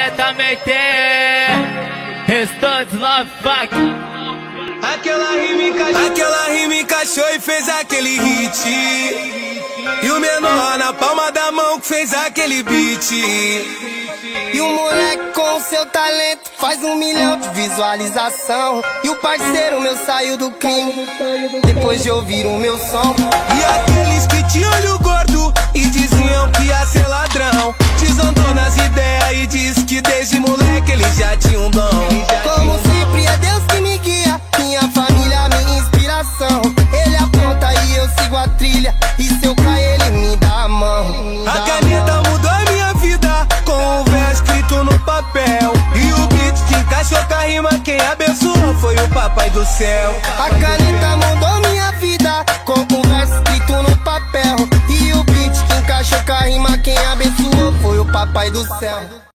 diretamente. Restantes Love Fuck. Aquela rima encaixou e fez aquele hit. E o menor na palma da mão que fez aquele beat. E o moleque com o seu talento faz 1 milhão de visualização. E o parceiro meu saiu do crime depois de ouvir o meu som. E aqueles que tinham olho gordo e diziam que ia ser ladrão, desandou nas ideias e disse que desde moleque ele já tinha um dom. Como sempre é Deus que me guia, minha família, minha inspiração. Ele aponta e eu sigo a trilha, e se eu cair ele me dá a mão. A caneta mudou a minha vida com o verso escrito no papel. E o beat que encaixou com a rima, quem abençoou foi o papai do céu. A caneta mudou minha vida com o verso escrito no papel. E o beat que encaixou com a rima, quem abençoou foi o papai do céu.